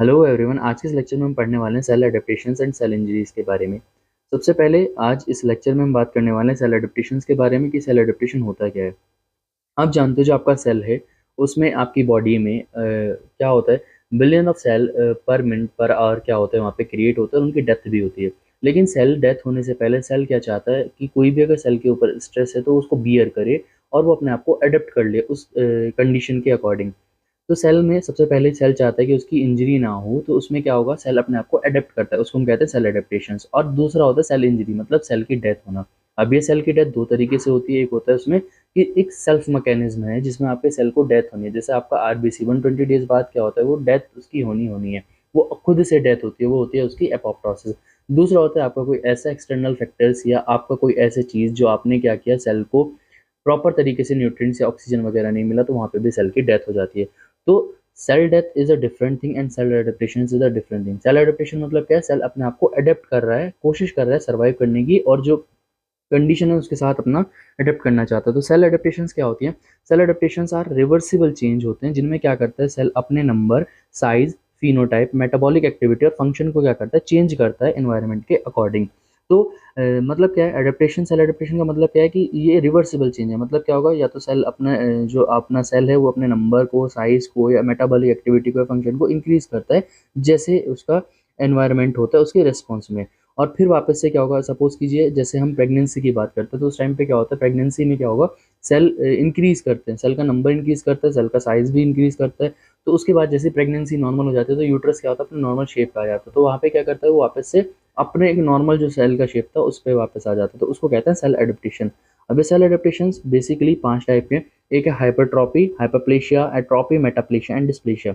Hello everyone. आज के इस लेक्चर में हम पढ़ने वाले हैं cell adaptations and cell injuries के बारे में। सबसे पहले आज इस लेक्चर में हम बात करने वाले हैं सेल एडेप्टेशंस के बारे में कि सेल एडेप्टेशन होता क्या है। आप जानते हो जो आपका सेल है उसमें आपकी बॉडी में क्या होता है, billion of cell per minute per hour क्या होता है वहाँ पे क्रिएट होता है और उनकी डेथ भी होती है। लेकिन सेल डेथ होने से पहले सेल क्या चाहता है कि कोई भी अगर सेल के ऊपर स्ट्रेस है तो उसको बियर करे और वो अपने आप को अडेप्ट कर ले उस कंडीशन के अकॉर्डिंग। तो सेल में सबसे पहले सेल चाहता है कि उसकी इंजरी ना हो, तो उसमें क्या होगा, सेल अपने आप को अडेप्ट करता है, उसको हम कहते हैं सेल एडेप्टेशंस। और दूसरा होता है सेल इंजरी, मतलब सेल की डेथ होना। अब ये सेल की डेथ दो तरीके से होती है। एक होता है उसमें कि एक सेल्फ मैकेनिज्म है जिसमें आपके सेल को डेथ होनी है, जैसे आपका आरबीसी 120 डेज बाद क्या होता है, वो डेथ उसकी होनी होनी है, वो खुद से डेथ होती है, वो होती है उसकी एपोप्टोसिस। दूसरा होता है आपका कोई ऐसा एक्सटर्नल फैक्टर्स या आपका कोई ऐसी चीज़ जो आपने क्या किया, सेल को प्रॉपर तरीके से न्यूट्रिएंट्स या ऑक्सीजन वगैरह नहीं मिला, तो वहाँ पे भी सेल की डेथ हो जाती है। तो cell death is a different thing and cell adaptation is a different thing. Cell adaptation मतलब क्या है, सेल अपने आप को अडेप्ट कर रहा है, कोशिश कर रहा है सर्वाइव करने की, और जो कंडीशन है उसके साथ अपना अडेप्ट करना चाहता है। तो सेल एडेप्टेशंस क्या होती हैं? Cell adaptations are reversible change होते हैं, जिनमें क्या करता है सेल अपने number, size, phenotype, metabolic activity और फंक्शन को क्या करता है, चेंज करता है एनवायरनमेंट के अकॉर्डिंग। तो मतलब क्या है एडेप्टेशन, सेल एडेप्टेशन का मतलब क्या है कि ये रिवर्सिबल चेंज है। मतलब क्या होगा, या तो सेल अपना जो अपना सेल है वो अपने नंबर को, साइज को या मेटाबॉलिक एक्टिविटी को या फंक्शन को इंक्रीज करता है जैसे उसका एनवायरनमेंट होता है उसके रिस्पॉन्स में। और फिर वापस से क्या होगा, सपोज कीजिए जैसे हम प्रेगनेंसी की बात करते हैं, तो उस टाइम पे क्या होता है, प्रेगनेंसी में क्या होगा, सेल इंक्रीज करते हैं, सेल का नंबर इंक्रीज करता है, सेल का साइज भी इंक्रीज करता है। तो उसके बाद जैसे प्रेगनेंसी नॉर्मल हो जाती है तो यूट्रस क्या होता है, अपने नॉर्मल शेप पे आ जाता है। तो वहाँ पे क्या करता है, वो वापस से अपने एक नॉर्मल जो सेल का शेप था उस पर वापस आ जाता है। तो उसको कहते हैं सेल एडेप्टेशन। अब ये सेल एडेप्टेशन बेसिकली 5 टाइप के। एक है हाइपरट्रॉपी, हाइपरप्लेशिया, एट्रोपी, मेटाप्लेशिया एंड डिस्प्लेशिया।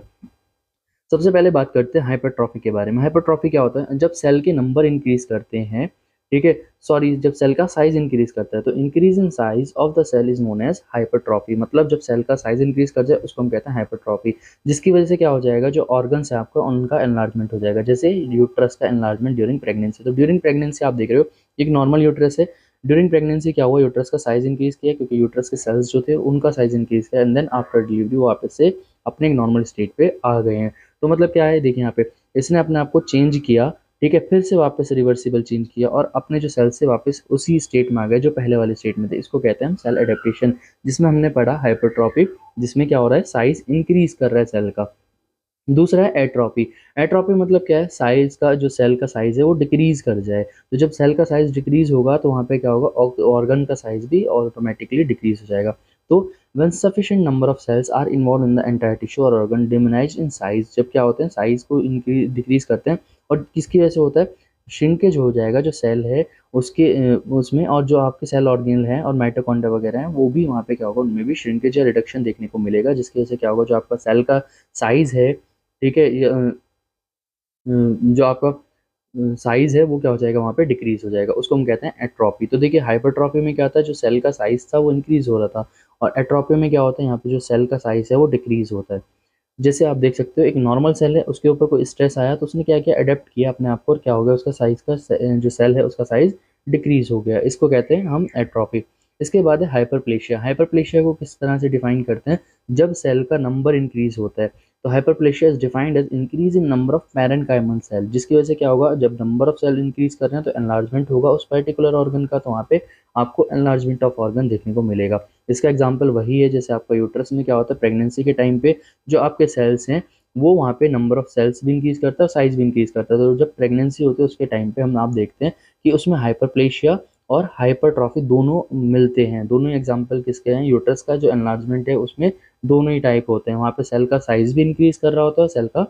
सबसे पहले बात करते हैं हाइपरट्रॉफी के बारे में। हाइपरट्रॉफी क्या होता है, जब सेल के नंबर इंक्रीज करते हैं, ठीक है, सॉरी, जब सेल का साइज इंक्रीज करता है, तो increase in size of the cell is known as hypertrophy. मतलब जब सेल का साइज इंक्रीज कर जाए उसको हम कहते हैं हाइपरट्रॉफी। जिसकी वजह से क्या हो जाएगा, जो ऑर्गन्स है आपका उनका एनलार्जमेंट हो जाएगा, जैसे यूट्रस का एनलार्जमेंट ड्यूरिंग प्रेगनेंसी। तो ड्यूरिंग प्रेगनेंसी आप देख रहे हो एक नॉर्मल यूट्रस है, ड्यूरिंग प्रेगनेंसी क्या हुआ, यूट्रस का साइज इंक्रीज किया क्योंकि यूट्रस के सेल्स जो थे उनका साइज इंक्रीज किया, एंड देन आफ्टर डिलीवरी वो वापस से अपने एक नॉर्मल स्टेट पे आ गए हैं। तो मतलब क्या है, देखिए यहाँ पे इसने अपने आप को चेंज किया, ठीक है, फिर से वापस रिवर्सिबल चेंज किया और अपने जो सेल से वापस उसी स्टेट में आ गए जो पहले वाले स्टेट में थे। इसको कहते हैं हम सेल एडेप्टेशन, जिसमें हमने पढ़ा हाइपरट्रॉफी, जिसमें क्या हो रहा है, साइज इंक्रीज कर रहा है सेल का। दूसरा है एट्रोपी। एट्रोपी मतलब क्या है, साइज का जो सेल का साइज है वो डिक्रीज कर जाए। तो जब सेल का साइज डिक्रीज होगा तो वहाँ पे क्या होगा, ऑर्गन का साइज भी ऑटोमेटिकली डिक्रीज हो जाएगा। तो when sufficient number of cells are involved in the entire tissue or organ diminish in size, जब क्या होते हैं साइज को इंक्रीज डिक्रीज करते हैं, और किसकी वजह से होता है, श्रिंकेज हो जाएगा जो सेल है उसके उसमें, और जो आपके सेल ऑर्गेनल हैं और माइटोकॉन्ड्रिया वगैरह हैं वो भी वहाँ पे क्या होगा, उनमें भी श्रिंकेज या रिडक्शन देखने को मिलेगा, जिसकी वजह से क्या होगा, जो आपका सेल का साइज है, ठीक है, जो आपका साइज है वो क्या हो जाएगा, वहाँ पे डिक्रीज हो जाएगा, उसको हम कहते हैं एट्रोपी। तो देखिए हाइपरट्रॉफी में क्या था, जो सेल का साइज था वो इंक्रीज हो रहा था, और एट्रोपी में क्या होता है, यहाँ पे जो सेल का साइज है वो डिक्रीज होता है। जैसे आप देख सकते हो एक नॉर्मल सेल है, उसके ऊपर कोई स्ट्रेस आया तो उसने क्या किया, अडेप्ट किया अपने आप को, और क्या हो गया, उसका साइज का जो सेल है उसका साइज डिक्रीज हो गया, इसको कहते हैं हम एट्रोपी। इसके बाद है हाइपरप्लेशिया। हाइपरप्लेशिया को किस तरह से डिफाइन करते हैं, जब सेल का नंबर इंक्रीज होता है। तो hyperplasia is defined as increase in number of parenchymal cell, जिसकी वजह से क्या होगा, जब नंबर ऑफ सेल इंक्रीज कर रहे हैं तो एनलार्जमेंट होगा उस पर्टिकुलर ऑर्गन का, तो वहाँ पे आपको एनलार्जमेंट ऑफ ऑर्गन देखने को मिलेगा। इसका एग्जाम्पल वही है जैसे आपका यूट्रस में क्या होता है, प्रेगनेंसी के टाइम पे जो आपके सेल्स हैं वो वहाँ पे नंबर ऑफ सेल्स भी इंक्रीज करता है, साइज भी इंक्रीज करता है। तो जब प्रेगनेंसी होती है उसके टाइम पे हम आप देखते हैं कि उसमें हाइपरप्लेशिया और हाइपरट्रॉफी दोनों मिलते हैं। दोनों एग्जाम्पल किसके हैं, यूट्रस का जो एनलार्जमेंट है उसमें दोनों ही टाइप होते हैं, वहाँ पे सेल का साइज भी इंक्रीज कर रहा होता है, सेल का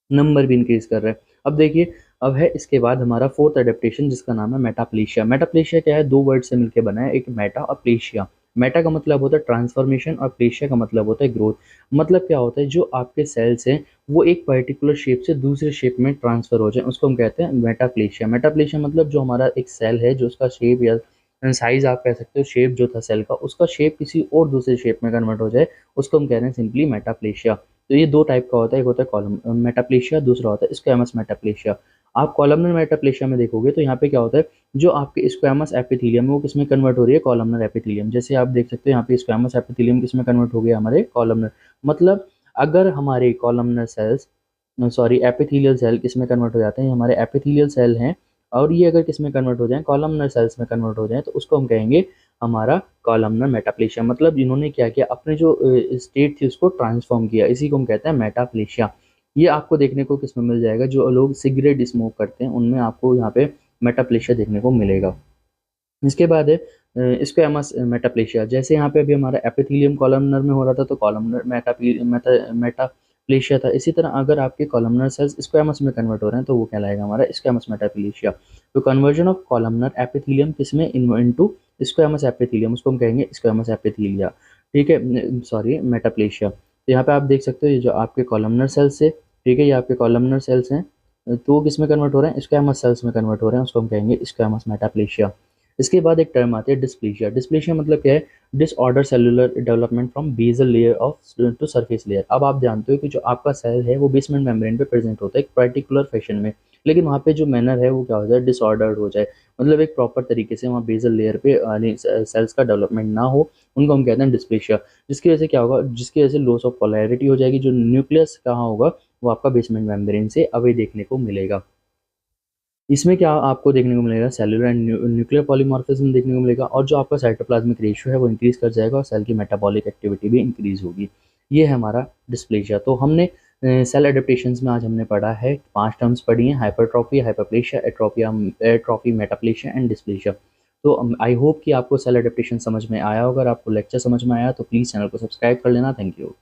नंबर भी इंक्रीज कर रहा है। अब देखिए, अब है इसके बाद हमारा फोर्थ एडेप्टेशन जिसका नाम है मेटाप्लेशिया। मेटाप्लेशिया क्या है, दो वर्ड से मिलकर बना है, एक मेटा और प्लेशिया। मेटा का मतलब होता है ट्रांसफॉर्मेशन और प्लेशिया का मतलब होता है ग्रोथ। मतलब क्या होता है, जो आपके सेल्स हैं वो एक पर्टिकुलर शेप से दूसरे शेप में ट्रांसफर हो जाए, उसको हम कहते हैं मेटाप्लेशिया। मेटाप्लेशिया मतलब जो हमारा एक सेल है जो उसका शेप या साइज आप कह सकते हो, शेप जो था सेल का उसका शेप किसी और दूसरे शेप में कन्वर्ट हो जाए, उसको हम कह रहे हैं सिंपली मेटाप्लेशिया। तो ये दो टाइप का होता है, एक होता है कॉलम मेटाप्लेशिया, दूसरा होता है स्क्वैमस मेटाप्लेशिया। आप कॉलमनर मेटाप्लेशिया में देखोगे तो यहाँ पे क्या होता है, जो आपके स्क्वैमस एपिथेलियम है वो किसमें कन्वर्ट हो रही है, कॉलमनर एपिथेलियम। जैसे आप देख सकते हो यहाँ पे स्क्वैमस एपिथेलियम किसमें कन्वर्ट हो गया, हमारे कॉलमनर। मतलब अगर हमारे columnar cells sorry epithelial cell किस में कन्वर्ट हो जाते हैं, ये हमारे एपिथेलियल सेल हैं। और ये अगर किस में कन्वर्ट हो जाएं, कॉलमनर सेल्स में कन्वर्ट हो जाएं, तो उसको हम कहेंगे हमारा कॉलमनर मेटाप्लेशिया। मतलब इन्होंने क्या किया, अपने जो स्टेट थी उसको ट्रांसफॉर्म किया, इसी को हम कहते हैं मेटाप्लेशिया। ये आपको देखने को किस में मिल जाएगा, जो लोग सिगरेट स्मोक करते हैं उनमें आपको यहाँ पे मेटाप्लेशिया देखने को मिलेगा। इसके बाद है स्क्वैमस मेटाप्लेशिया। जैसे यहाँ पे अभी हमारा एपिथेलियम कॉलमनर में हो रहा था, तो कॉलमनर मेटाप्लेशिया था। इसी तरह अगर आपके कॉलमनर सेल्स स्क्वैमस में कन्वर्ट हो रहे हैं तो वो कहलाएगा हमारा स्क्वैमस मेटाप्लेशिया। तो कन्वर्जन ऑफ कॉलमनर एपिथेलियम किसमें, इनटू स्क्वैमस एपिथेलियम, उसको हम कहेंगे स्क्वैमस एपिथेलिया। ठीक है, सॉरी मेटाप्लेशिया। तो यहाँ पे आप देख सकते हो ये जो आपके कॉलमनर सेल्स है, ठीक है, ये आपके कॉलमनर सेल्स हैं, तो वो किस में कन्वर्ट हो रहे हैं, स्क्वैमस सेल्स में कन्वर्ट हो रहे हैं, उसको हम कहेंगे स्क्वैमस मेटाप्लेशिया। इसके बाद एक टर्म आती है डिस्प्लेशिया। डिस्प्लेशिया मतलब क्या है, disorder cellular development from basal layer of to surface layer. अब आप जानते हो कि जो आपका सेल है वो बेसमेंट मेम्ब्रेन पे प्रेजेंट होता है एक पर्टिकुलर फैशन में, लेकिन वहाँ पे जो मैनर है वो क्या हो जाए, डिसऑर्डर्ड हो जाए, मतलब एक प्रॉपर तरीके से वहाँ बेसल लेयर पे सेल्स का डेवलपमेंट ना हो, उनको हम कहते हैं डिस्प्लेशिया। जिसकी वजह से क्या होगा, जिसकी वजह से लॉस ऑफ पोलैरिटी हो जाएगी, जो न्यूक्लियस कहाँ होगा वो आपका बेसमेंट मेम्ब्रेन से अवे देखने को मिलेगा। इसमें क्या आपको देखने को मिलेगा, सेलुलर एंड न्यूक्लियर पॉलीमॉर्फिज्म देखने को मिलेगा, और जो आपका साइटोप्लाज्मिक रेशियो है वो इंक्रीज कर जाएगा और सेल की मेटाबॉलिक एक्टिविटी भी इंक्रीज होगी। ये है हमारा डिस्प्लेशिया। तो हमने सेल एडेप्टेशंस में आज हमने पढ़ा है 5 टर्म्स पढ़ी हैं, hypertrophy, hyperplasia, एट्रोपिया, atrophy, metaplasia and डिस्प्लेशिया। तो आई होप कि आपको सेल एडेप्टेशन समझ में आया होगा। अगर आपको लेक्चर समझ में आया तो प्लीज़ चैनल को सब्सक्राइब कर लेना। Thank you.